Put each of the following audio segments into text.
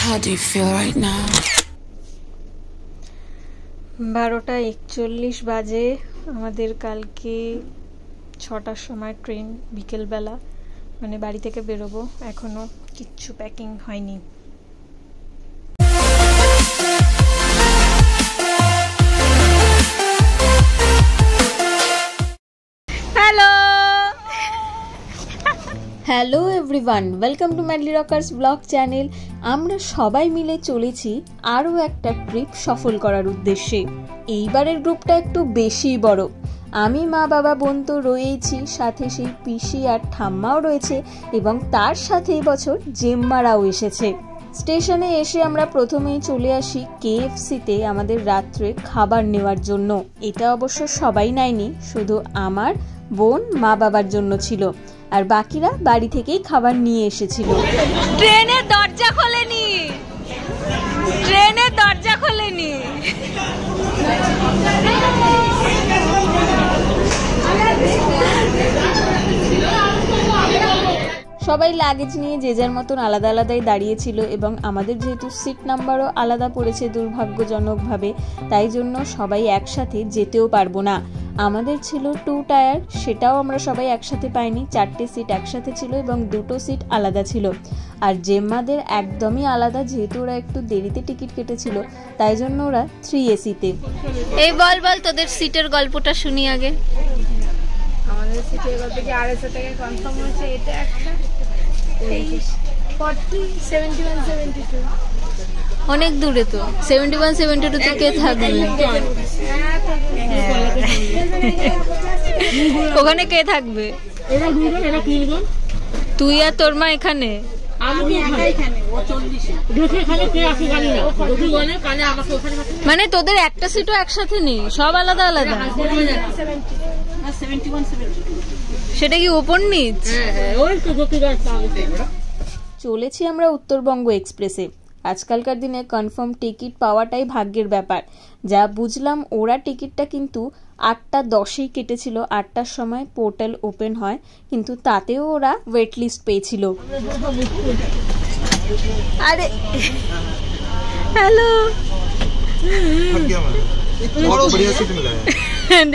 How do you feel right now? 12:41 বাজে। আমাদের কালকে 6টার সময় ট্রেন, বিকেলবেলা, মানে বাড়ি থেকে বেরোবো। এখনো কিচ্ছু প্যাকিং হয়নি। Hello everyone, welcome to madly Rockerz blog channel. আমরা সবাই মিলে চলেছি আরও একটা ট্রিপ সফল করার উদ্দেশ্যে। এইবারের গ্রুপটা একটু বেশি বড়। আমি, মা, বাবা, বোন তো রয়েছি, সাথে সেই পিসি আর ঠাম্মাও রয়েছে, এবং তার সাথে এবছর জেম্মারাও এসেছে। স্টেশনে এসে আমরা প্রথমেই চলে আসি KFC-তে আমাদের রাত্রে খাবার নেওয়ার জন্য। এটা অবশ্য সবাই নেয়নি, শুধু আমার, বোন, মা, বাবার জন্য ছিল, আর বাকিরা বাড়ি থেকেই খাবার নিয়ে এসেছিল। ট্রেনের দরজা খোলেনি, ট্রেনের দরজা খোলেনি। সবাই লাগেজ নিয়ে যে যার মতন আলাদা আলাদাই দাঁড়িয়েছিল, এবং আমাদের যেহেতু সিট নাম্বারও আলাদা পড়েছে দুর্ভাগ্যজনকভাবে, তাই জন্য সবাই একসাথে যেতেও পারবো না। আমাদের ছিল 2 টায়ার, সেটাও আমরা সবাই একসাথে পাইনি। 4টে সিট একসাথে ছিল এবং 2টো সিট আলাদা ছিল। আর জেম্মাদের একদমই আলাদা, যেহেতু ওরা একটু দেরিতে টিকিট কেটেছিল, তাই জন্য ওরা 3 AC-তে। এই বল তোদের সিটের গল্পটা শুনি আগে। আমাদের সিটের গল্প কি 250 টাকা কনফার্ম হয়েছে। এটা একটা 71-72 অনেক দূরে তো। 71-72 কে থাকবে ওখানে? কে থাকবে? তুই আর তোর মা এখানে? মানে তোদের একটা সিটও একসাথে নেই, সব আলাদা আলাদা? সেটা কি ওপর নিচ? চলেছি আমরা উত্তরবঙ্গ এক্সপ্রেসে। আজকালকার দিনে কনফার্ম টিকিট পাওয়াটাই ভাগ্যের ব্যাপার। যা বুঝলাম, ওরা টিকিটটা কিন্তু 8:10-এই কেটেছিল। 8টার সময় পোর্টাল ওপেন হয়, কিন্তু তাতেও ওরা ওয়েট লিস্ট পেয়েছিল। আরে হ্যালো,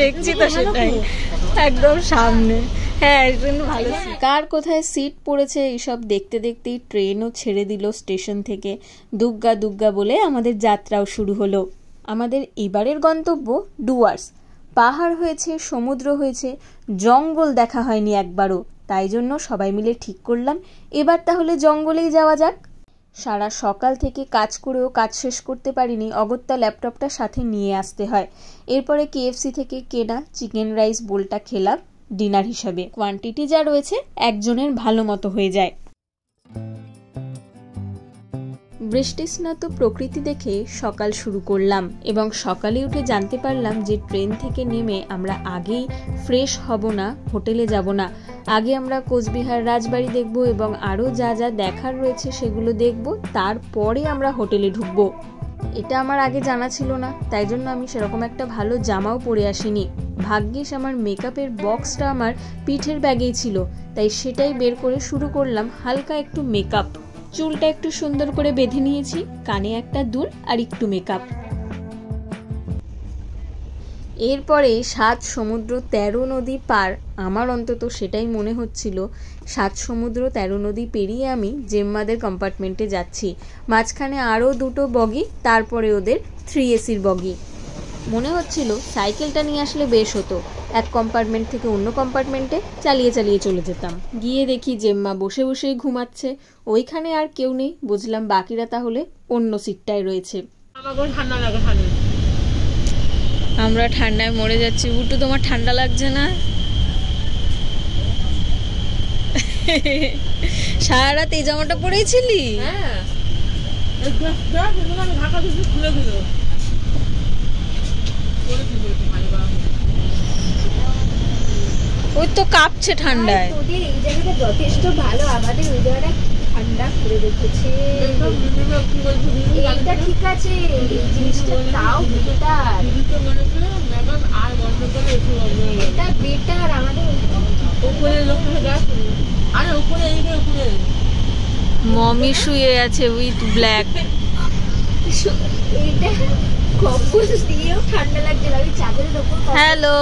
দেখছি তো, সেটাই একদম সামনে। হ্যাঁ, ভালো। কার কোথায় সিট পড়েছে এইসব দেখতে দেখতেই ট্রেনও ছেড়ে দিল স্টেশন থেকে। দুগ্গা দুগ্গা বলে আমাদের যাত্রাও শুরু হলো। আমাদের এবারের গন্তব্য ডুয়ার্স। পাহাড় হয়েছে, সমুদ্র হয়েছে, জঙ্গল দেখা হয়নি একবারও। তাই জন্য সবাই মিলে ঠিক করলাম এবার তাহলে জঙ্গলেই যাওয়া যাক। সারা সকাল থেকে কাজ করেও কাজ শেষ করতে পারিনি, অগত্যা ল্যাপটপটা সাথে নিয়ে আসতে হয়। এরপরে KFC থেকে কেনা চিকেন রাইস বোলটা খেলাম ডিনার হিসাবে। কোয়ান্টিটি যা রয়েছে একজনের ভালো মতো হয়ে যায়। বৃষ্টিস্নাত প্রকৃতি দেখে সকাল শুরু করলাম, এবং সকালে উঠে জানতে পারলাম যে ট্রেন থেকে নেমে আমরা আগেই ফ্রেশ হব না, হোটেলে যাব না। আগে আমরা কোচবিহার রাজবাড়ি দেখব এবং আরও যা যা দেখার রয়েছে সেগুলো দেখব, তারপরে আমরা হোটেলে ঢুকবো। এটা আমার আগে জানা ছিল না, তাই জন্য আমি সেরকম একটা ভালো জামাও পরে আসিনি। ভাগ্যিস আমার মেকআপের বক্সটা আমার পিঠের ব্যাগেই ছিল, তাই সেটাই বের করে শুরু করলাম হালকা একটু মেকআপ। চুলটা একটু সুন্দর করে বেঁধে নিয়েছি, কানে একটা দুল আর একটু মেকআপ। এরপরে 7 সমুদ্র 13 নদী পার, আমার অন্তত সেটাই মনে হচ্ছিল। 7 সমুদ্র 13 নদী পেরিয়ে আমি জেম্মাদের কম্পার্টমেন্টে যাচ্ছি। মাঝখানে আরও 2টো বগি, তারপরে ওদের 3 AC-র বগি। মনে হচ্ছিল সাইকেলটা নিয়ে আসলে বেশ হতো, এক কম্পার্টমেন্ট থেকে অন্য কম্পার্টমেন্টে চালিয়ে চালিয়ে চলে যেতাম। গিয়ে দেখি জেম্মা বসে বসেই ঘুমাচ্ছে, ওইখানে আর কেউ নেই। বুঝলাম বাকিরা তাহলে অন্য সিটটায় রয়েছে। আমরা ঠান্ডায় মরে যাচ্ছি। বুটু, তোমার ঠান্ডা লাগছে না? সারা রাত এই জামাটা পরেছিলি? ওই তো কাঁপছে ঠান্ডায়। ওদের এই জায়গাটা যথেষ্ট ভালো, আমাদের ওই জায়গাটা ঠান্ডা করে রেখেছে। এইটা ঠিক আছে, এই জিনিসটা তাও বেটার, এটা বেটার। আমাদের উপরে লোক, আরে উপরে এই উপরে মমি শুয়ে আছে উইথ ব্ল্যাক। হ্যালো,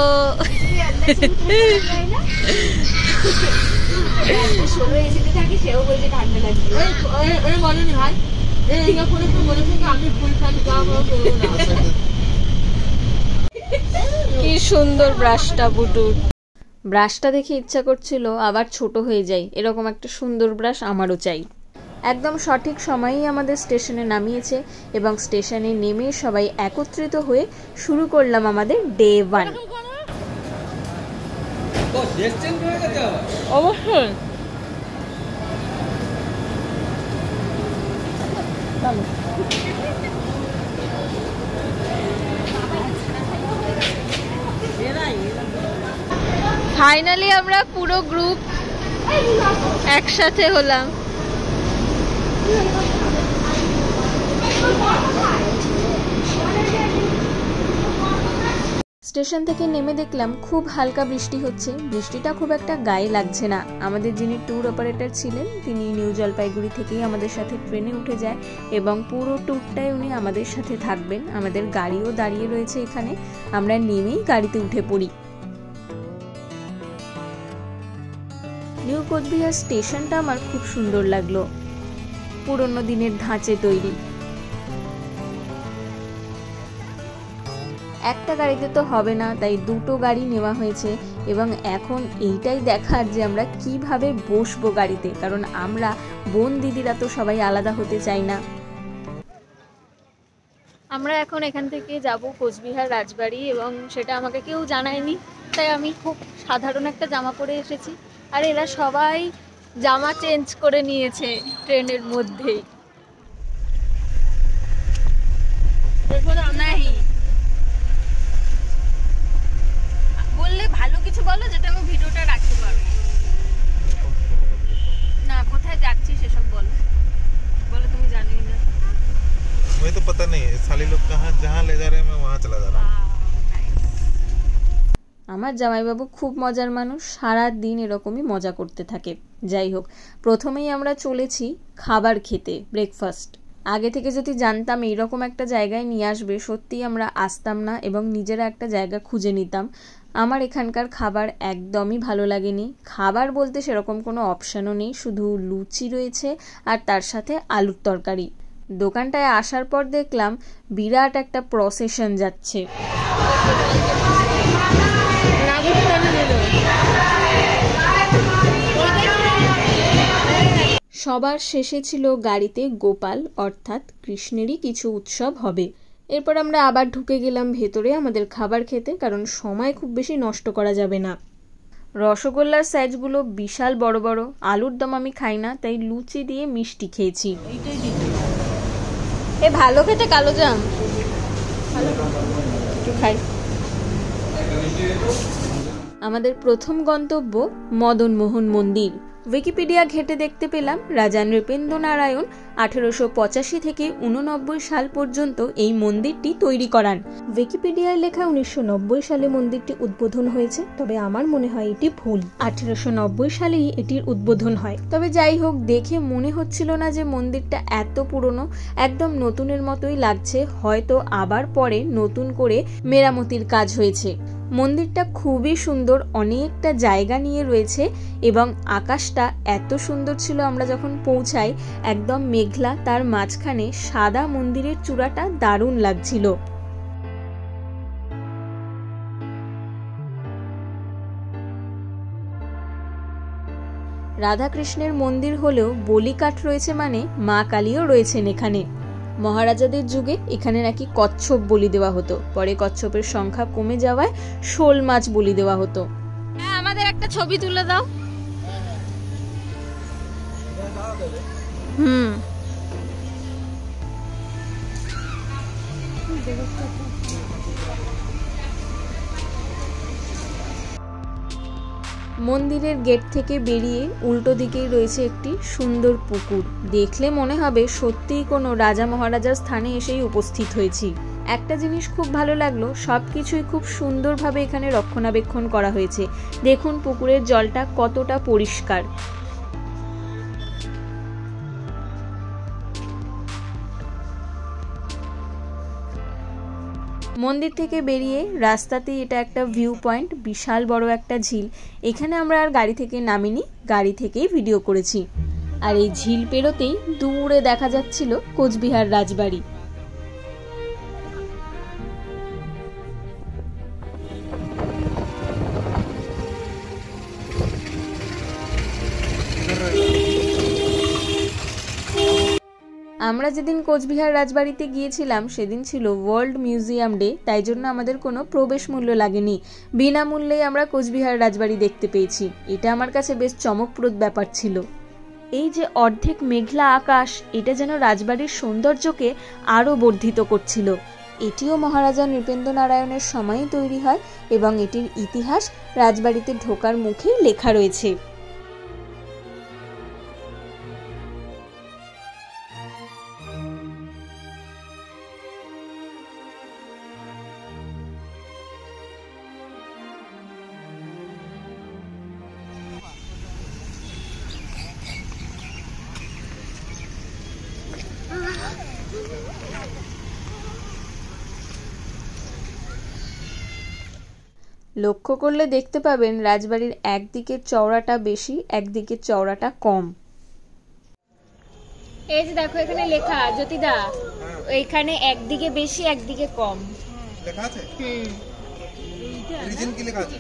কি সুন্দর ব্রাশটা বুটুর। ব্রাশটা দেখে ইচ্ছা করছিল আবার ছোট হয়ে যায়, এরকম একটা সুন্দর ব্রাশ আমারও চাই। একদম সঠিক সময়েই আমাদের স্টেশনে নামিয়েছে এবং স্টেশনে নেমে সবাই একত্রিত হয়ে শুরু করলাম আমাদের ডে 1। অবশ্যই ফাইনালি আমরা পুরো গ্রুপ একসাথে হলাম। স্টেশন থেকে নেমে দেখলাম খুব হালকা বৃষ্টি হচ্ছে। বৃষ্টিটা খুব একটা গায়ে লাগছে না। আমাদের যিনি ট্যুর অপারেটর ছিলেন তিনি নিউ জলপাইগুড়ি থেকেই আমাদের সাথে ট্রেনে উঠে যায় এবং পুরো ট্যুরটাই উনি আমাদের সাথে থাকবেন। আমাদের গাড়িও দাঁড়িয়ে রয়েছে এখানে, আমরা নেমেই গাড়িতে উঠে পড়ি। নিউ কোচবিহার স্টেশনটা আমার খুব সুন্দর লাগলো, পুরনো দিনের ধাঁচে তৈরি। একটা গাড়িতে তো হবে না, তাই দুটো গাড়ি নেওয়া হয়েছে এবং এখন এইটাই দেখার যে আমরা কিভাবে বসবো গাড়িতে, কারণ আমরা বোন দিদিরা তো সবাই আলাদা হতে চাই না। আমরা এখন এখান থেকে যাব কোচবিহার রাজবাড়ি এবং সেটা আমাকে কেউ জানায়নি, তাই আমি খুব সাধারণ একটা জামা পরে এসেছি আর এরা সবাই জামা চেঞ্জ করে নিয়েছে ট্রেনের মধ্যেই। বললে ভালো কিছু বলো যেটা আমি ভিডিওটা রাখতে পারবো না। কোথায় যাচ্ছি সেসব বলো, বলো তুমি জানোই না। मुझे तो पता नहीं है, साली लोग कहाँ जहाँ ले जा रहे हैं मैं वहाँ चला जा रहा हूँ। আমার জামাইবাবু খুব মজার মানুষ, সারা দিন এরকমই মজা করতে থাকে। যাই হোক, প্রথমেই আমরা চলেছি খাবার খেতে, ব্রেকফাস্ট। আগে থেকে যদি জানতাম এইরকম একটা জায়গায় নিয়ে আসবে, সত্যিই আমরা আসতাম না এবং নিজেরা একটা জায়গা খুঁজে নিতাম। আমার এখানকার খাবার একদমই ভালো লাগেনি। খাবার বলতে সেরকম কোনো অপশানও নেই, শুধু লুচি রয়েছে আর তার সাথে আলুর তরকারি। দোকানটায় আসার পর দেখলাম বিরাট একটা প্রসেশন যাচ্ছে। সবার শেষে ছিল গাড়িতে গোপাল, অর্থাৎ কৃষ্ণেরই কিছু উৎসব হবে। এরপর আমরা আবার ঢুকে গেলাম ভেতরে আমাদের খাবার খেতে, কারণ সময় খুব বেশি নষ্ট করা যাবে না। রসগোল্লার সাইজগুলো বিশাল বড় বড়। আলুর দম আমি খাই না, তাই লুচি দিয়ে মিষ্টি খেয়েছি। এ ভালো খেতে কালো জাম, একটু খাই। আমাদের প্রথম গন্তব্য মদনমোহন মন্দির। উইকিপিডিয়া ঘেটে দেখতে পেলাম রাজা নৃপেন্দ্র নারায়ণ 1885 থেকে 89 সাল পর্যন্ত এই মন্দিরটি তৈরি করান। উইকিপিডিয়ায় লেখা 1990 সালে মন্দিরটি উদ্বোধন হয়েছে, তবে আমার মনে হয় এটি ভুল। 1890 সালেই এটির উদ্বোধন হয়। তবে যাই হোক, দেখে মনে হচ্ছিল না যে মন্দিরটা এত পুরনো, একদম নতুনের মতোই লাগছে। হয়তো আবার পরে নতুন করে মেরামতির কাজ হয়েছে। মন্দিরটা খুবই সুন্দর, অনেকটা জায়গা নিয়ে রয়েছে এবং আকাশটা এত সুন্দর ছিল। আমরা যখন পৌঁছাই একদম মেঘলা, তার মাঝখানে সাদা মন্দিরের চূড়াটা দারুণ লাগছিল। রাধাকৃষ্ণের মন্দির হলেও বলিকাঠ রয়েছে, মানে মা কালীও রয়েছেন এখানে। মহারাজাদের যুগে এখানে নাকি কচ্ছপ বলি দেওয়া হতো, পরে কচ্ছপের সংখ্যা কমে যাওয়ায় শোল মাছ বলি দেওয়া হতো। হ্যাঁ, আমাদের একটা ছবি তুলে দাও। মন্দিরের গেট থেকে বেরিয়ে উল্টো দিকেই রয়েছে একটি সুন্দর পুকুর। দেখলে মনে হবে সত্যিই কোনো রাজা মহারাজার স্থানে এসেই উপস্থিত হয়েছি। একটা জিনিস খুব ভালো লাগলো, সবকিছুই খুব সুন্দরভাবে এখানে রক্ষণাবেক্ষণ করা হয়েছে। দেখুন পুকুরের জলটা কতটা পরিষ্কার। মন্দির থেকে বেরিয়ে রাস্তাতেই এটা একটা ভিউ পয়েন্ট, বিশাল বড় একটা ঝিল। এখানে আমরা আর গাড়ি থেকে নামিনি, গাড়ি থেকেই ভিডিও করেছি। আর এই ঝিল পেরোতেই দূরে দেখা যাচ্ছিল কোচবিহার রাজবাড়ি। আমরা যেদিন কোচবিহার রাজবাড়িতে গিয়েছিলাম সেদিন ছিল ওয়ার্ল্ড মিউজিয়াম ডে, তাই জন্য আমাদের কোনো প্রবেশ মূল্য লাগেনি, বিনামূল্যেই আমরা কোচবিহার রাজবাড়ি দেখতে পেয়েছি। এটা আমার কাছে বেশ চমকপ্রদ ব্যাপার ছিল। এই যে অর্ধেক মেঘলা আকাশ, এটা যেন রাজবাড়ির সৌন্দর্যকে আরও বর্ধিত করছিল। এটিও মহারাজা নৃপেন্দ্র নারায়ণের সময়ই তৈরি হয় এবং এটির ইতিহাস রাজবাড়িতে ঢোকার মুখেই লেখা রয়েছে। লক্ষ্য করলে দেখতে পাবেন রাজবাড়ির একদিকের চওড়াটা বেশি, একদিকের চওড়াটা কম। এই যে দেখো এখানে লেখা, জ্যোতিদা এইখানে একদিকে বেশি একদিকে কম লেখা আছে। রিজন কি লেখা আছে?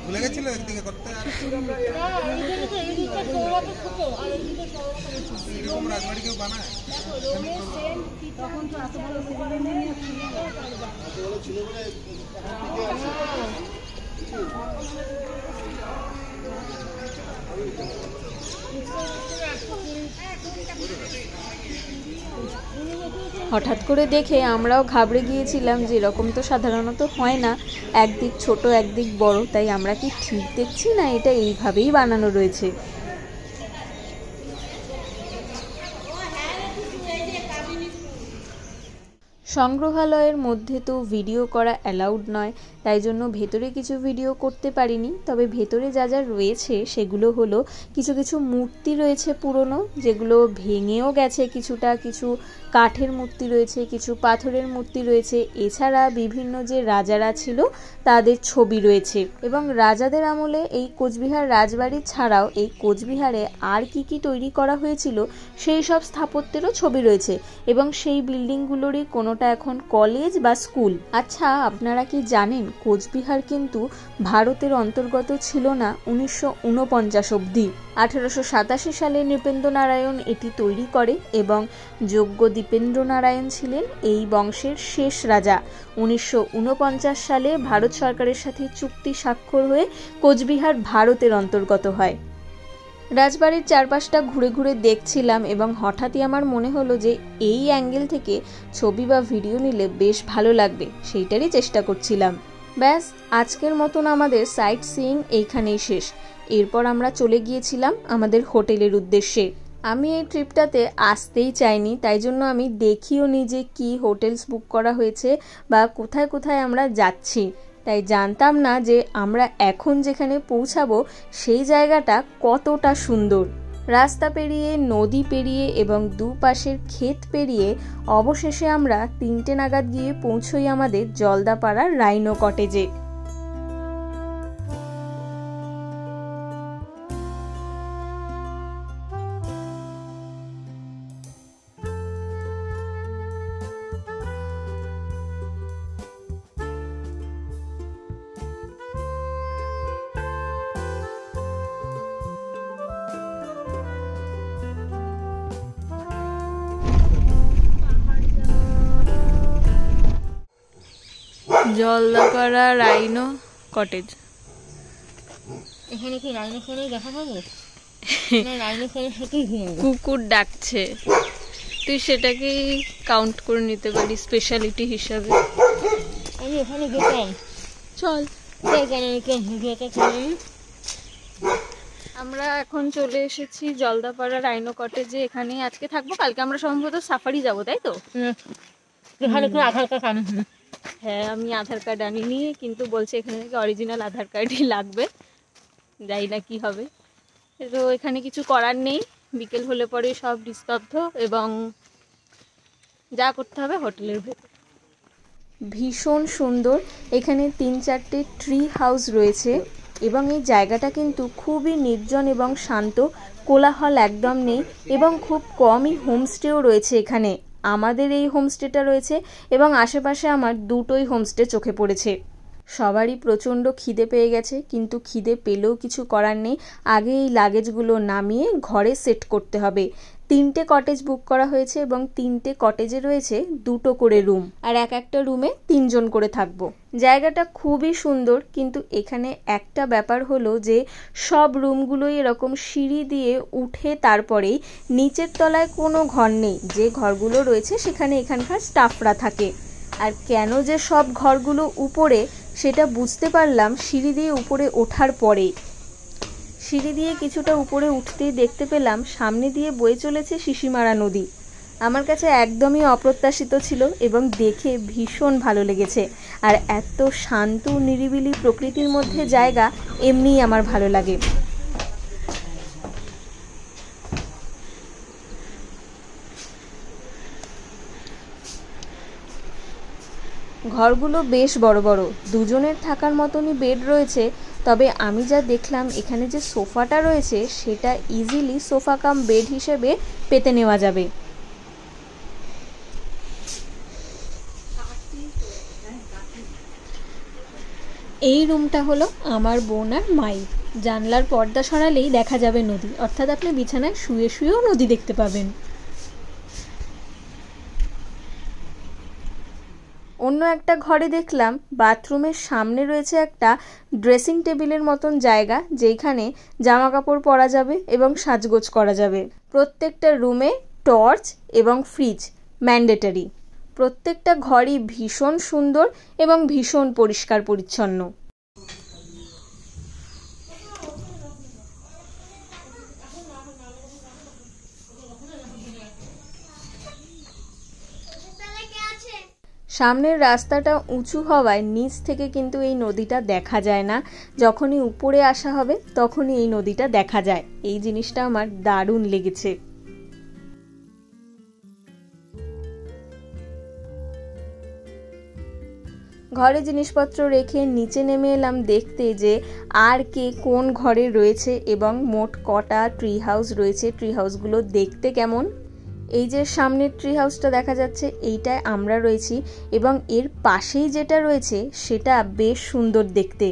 ভুলে গেছিল একদিকে করতে। এরকম রাজবাড়ি কেউ বানায়? হঠাৎ করে দেখে আমরাও ঘাবড়ে গিয়েছিলাম যে এরকম তো সাধারণত হয় না, একদিক ছোট একদিক বড়, তাই আমরা কি ঠিক দেখছি না এটা এইভাবেই বানানো রয়েছে। সংগ্রহালয়ের মধ্যে তো ভিডিও করা অ্যালাউড নয়, তাই জন্য ভেতরে কিছু ভিডিও করতে পারিনি। তবে ভেতরে যা যা রয়েছে সেগুলো হলো কিছু কিছু মূর্তি রয়েছে পুরনো, যেগুলো ভেঙেও গেছে কিছুটা, কিছু কাঠের মূর্তি রয়েছে, কিছু পাথরের মূর্তি রয়েছে। এছাড়া বিভিন্ন যে রাজারা ছিল তাদের ছবি রয়েছে এবং রাজাদের আমলে এই কোচবিহার রাজবাড়ি ছাড়াও এই কোচবিহারে আর কি কি তৈরি করা হয়েছিল সেই সব স্থাপত্যেরও ছবি রয়েছে এবং সেই বিল্ডিংগুলোরই কোনোটা এখন কলেজ বা স্কুল। আচ্ছা, আপনারা কি জানেন কোচবিহার কিন্তু ভারতের অন্তর্গত ছিল না 1949 অবধি। 1887 সালে নৃপেন্দ্র নারায়ণ এটি তৈরি করে এবং যোগ্য দীপেন্দ্র নারায়ণ ছিলেন এই বংশের শেষ রাজা। 1949 সালে ভারত সরকারের সাথে চুক্তি স্বাক্ষর হয়ে কোচবিহার ভারতের অন্তর্গত হয়। রাজবাড়ির চারপাশটা ঘুরে ঘুরে দেখছিলাম এবং হঠাৎই আমার মনে হলো যে এই অ্যাঙ্গেল থেকে ছবি বা ভিডিও নিলে বেশ ভালো লাগবে, সেইটারই চেষ্টা করছিলাম। ব্যাস, আজকের মতন আমাদের সাইট সিইং এইখানেই শেষ। এরপর আমরা চলে গিয়েছিলাম আমাদের হোটেলের উদ্দেশ্যে। আমি এই ট্রিপটাতে আসতেই চাইনি, তাই জন্য আমি দেখিও নি যে কী হোটেলস বুক করা হয়েছে বা কোথায় কোথায় আমরা যাচ্ছি। তাই জানতাম না যে আমরা এখন যেখানে পৌঁছাবো সেই জায়গাটা কতটা সুন্দর। রাস্তা পেরিয়ে, নদী পেরিয়ে এবং দুপাশের ক্ষেত পেরিয়ে অবশেষে আমরা 3টে নাগাদ গিয়ে পৌঁছই আমাদের জলদাপাড়ার রাইনো কটেজে। Jaldapara rhino cottage. এখানে কি রাইনো ফোনে দেখা পাবো? না, রাইনো ফোনের সাথেই ঘুমাবো। কুকুর ডাকছে, তুই সেটাকেই কাউন্ট করে নিতে পারি স্পেশালিটি হিসাবে। আমি ওখানে যেতাম। চল। আমরা এখন চলে এসেছি জলদাপাড়া রাইনো কটেজে। এখানেই আজকে থাকবো, কালকে আমরা সম্ভবত সাফারি যাবো, তাই তো? আধার কার্ড। হ্যাঁ, আমি আধার কার্ড আনিনি, কিন্তু বলছে এখানে থেকে অরিজিনাল আধার কার্ডই লাগবে, যাই না কি হবে। তো এখানে কিছু করার নেই, বিকেল হলে পরে সব নিস্তব্ধ এবং যা করতে হবে হোটেলের ভেতর। ভীষণ সুন্দর, এখানে 3-4টে ট্রি হাউস রয়েছে এবং এই জায়গাটা কিন্তু খুবই নির্জন এবং শান্ত, কোলাহল একদম নেই এবং খুব কমই হোমস্টেও রয়েছে এখানে। আমাদের এই হোমস্টেটা রয়েছে এবং আশেপাশে আমার 2টোই হোমস্টে চোখে পড়েছে। সবারই প্রচণ্ড খিদে পেয়ে গেছে, কিন্তু খিদে পেলেও কিছু করার নেই, আগে এই লাগেজগুলো নামিয়ে ঘরে সেট করতে হবে। 3টে কটেজ বুক করা হয়েছে এবং 3টে কটেজে রয়েছে 2টো করে রুম, আর একটা রুমে 3 জন করে থাকবো। জায়গাটা খুবই সুন্দর, কিন্তু এখানে একটা ব্যাপার হলো যে সব রুমগুলোই এরকম সিঁড়ি দিয়ে উঠে তারপরেই, নিচের তলায় কোনো ঘর নেই। যে ঘরগুলো রয়েছে সেখানে এখানকার স্টাফরা থাকে। আর কেন যে সব ঘরগুলো উপরে সেটা বুঝতে পারলাম সিঁড়ি দিয়ে উপরে ওঠার পরে। সিঁড়ি দিয়ে কিছুটা উপরে উঠতেই দেখতে পেলাম সামনে দিয়ে বয়ে চলেছে শিশিমারা নদী। আমার কাছে একদমই অপ্রত্যাশিত ছিল এবং দেখে ভীষণ ভালো লেগেছে। আর এত শান্ত নিরিবিলি প্রকৃতির মধ্যে জায়গা এমনিই আমার ভালো লাগে। ঘরগুলো বেশ বড় বড়, 2 জনের থাকার মতনই বেড রয়েছে। তবে আমি যা দেখলাম এখানে যে সোফাটা রয়েছে সেটা ইজিলি সোফা কাম বেড হিসেবে পেতে নেওয়া যাবে। এই রুমটা হলো আমার বোন আর মাই। জানলার পর্দা সরালেই দেখা যাবে নদী, অর্থাৎ আপনি বিছানায় শুয়ে শুয়েও নদী দেখতে পাবেন। অন্য একটা ঘরে দেখলাম বাথরুমের সামনে রয়েছে একটা ড্রেসিং টেবিলের মতন জায়গা, যেখানে জামা কাপড় পরা যাবে এবং সাজগোজ করা যাবে। প্রত্যেকটা রুমে টর্চ এবং ফ্রিজ ম্যান্ডেটরি। প্রত্যেকটা ঘরই ভীষণ সুন্দর এবং ভীষণ পরিষ্কার পরিচ্ছন্ন। সামনের রাস্তাটা উঁচু হওয়ায় নিচ থেকে কিন্তু এই নদীটা দেখা যায় না। যখনই উপরে আসা হবে তখনই এই নদীটা দেখা যায়। এই জিনিসটা আমার দারুণ লেগেছে। ঘরে জিনিসপত্র রেখে নিচে নেমে এলাম দেখতে যে আর কে কোন ঘরে রয়েছে এবং মোট কটা ট্রি হাউস রয়েছে, ট্রি হাউসগুলো দেখতে কেমন। এই যে সামনের ট্রি হাউসটা দেখা যাচ্ছে এইটায় আমরা রয়েছি এবং এর পাশেই যেটা রয়েছে সেটা বেশ সুন্দর দেখতে।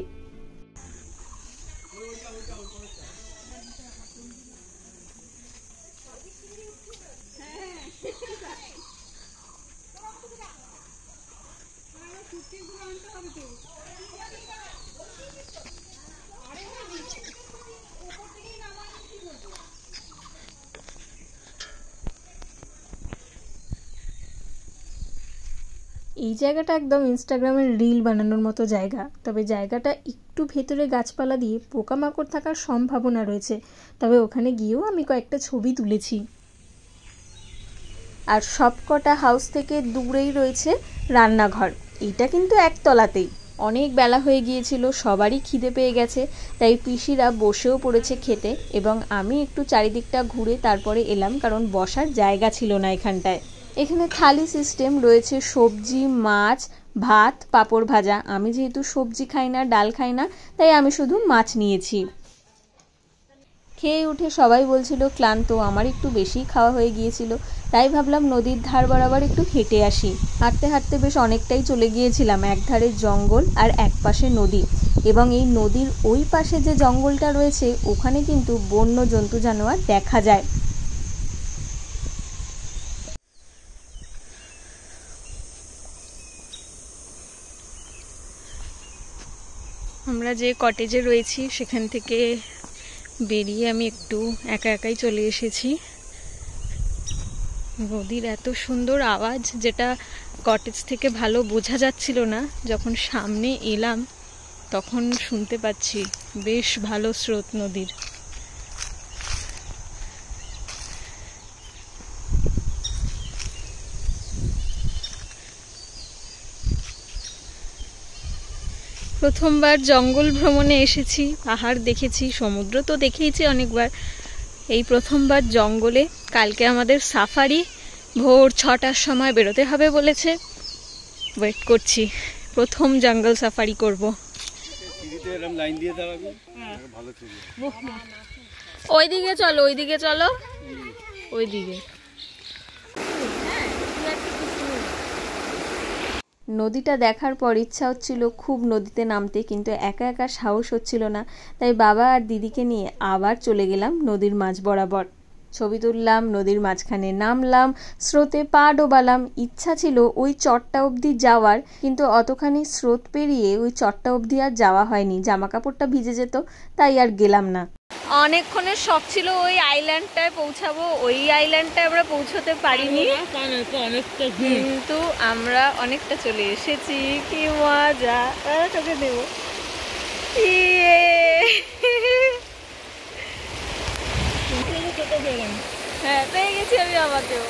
এই জায়গাটা একদম ইনস্টাগ্রামের রিল বানানোর মতো জায়গা। তবে জায়গাটা একটু ভেতরে গাছপালা দিয়ে পোকামাকড় থাকার সম্ভাবনা রয়েছে, তবে ওখানে গিয়েও আমি কয়েকটা ছবি তুলেছি। আর সবকটা হাউস থেকে দূরেই রয়েছে রান্নাঘর। এইটা কিন্তু একতলাতেই। অনেক বেলা হয়ে গিয়েছিল, সবারই খিদে পেয়ে গেছে, তাই পিসিরা বসেও পড়েছে খেতে এবং আমি একটু চারিদিকটা ঘুরে তারপরে এলাম, কারণ বসার জায়গা ছিল না এখানটায়। এখানে থালি সিস্টেম রয়েছে, সবজি, মাছ, ভাত, পাঁপড় ভাজা। আমি যেহেতু সবজি খাই না, ডাল খাই না, তাই আমি শুধু মাছ নিয়েছি। খেয়ে উঠে সবাই বলছিল ক্লান্ত, আমার একটু বেশি খাওয়া হয়ে গিয়েছিল, তাই ভাবলাম নদীর ধার বরাবর একটু হেঁটে আসি। হাঁটতে হাঁটতে বেশ অনেকটাই চলে গিয়েছিলাম। এক ধারে জঙ্গল আর এক পাশে নদী, এবং এই নদীর ওই পাশে যে জঙ্গলটা রয়েছে ওখানে কিন্তু বন্য জন্তু জানোয়ার দেখা যায়। আমরা যে কটেজে রয়েছি সেখান থেকে বেরিয়ে আমি একটু একা একাই চলে এসেছি। নদীর এত সুন্দর আওয়াজ, যেটা কটেজ থেকে ভালো বোঝা যাচ্ছিল না, যখন সামনে এলাম তখন শুনতে পাচ্ছি। বেশ ভালো স্রোত নদীর। প্রথমবার জঙ্গল ভ্রমণে এসেছি, পাহাড় দেখেছি, সমুদ্র তো দেখেইছি অনেকবার, এই প্রথমবার জঙ্গলে। কালকে আমাদের সাফারি ভোর 6টার সময় বেরোতে হবে বলেছে, ওয়েট করছি। প্রথম জঙ্গল সাফারি করব। ওইদিকে চলো, ওইদিকে চলো, ওইদিকে। নদীটা দেখার পর ইচ্ছা হচ্ছিল খুব নদীতে নামতে, কিন্তু একা একা সাহস হচ্ছিল না। তাই বাবা আর দিদিকে নিয়ে আবার চলে গেলাম নদীর মাঝ বরাবর। ছবি তুললাম, নদীর মাঝখানে নামলাম, স্রোতে পা ডোবালাম। ইচ্ছা ছিল ওই চটটা অবধি যাওয়ার, কিন্তু অতখানি স্রোত পেরিয়ে ওই চটটা অবধি আর যাওয়া হয়নি, জামা কাপড়টা ভিজে যেত, তাই আর গেলাম না। অনেকক্ষণের শখ ছিল ওই আইল্যান্ডটায় পৌঁছাবো, ওই আইল্যান্ডটায় আমরা পৌঁছতে পারিনি, কিন্তু আমরা অনেকটা চলে এসেছি। কি মজা, তোকে দেবো। হ্যাঁ, পেয়ে গেছি আমি আমাকেও।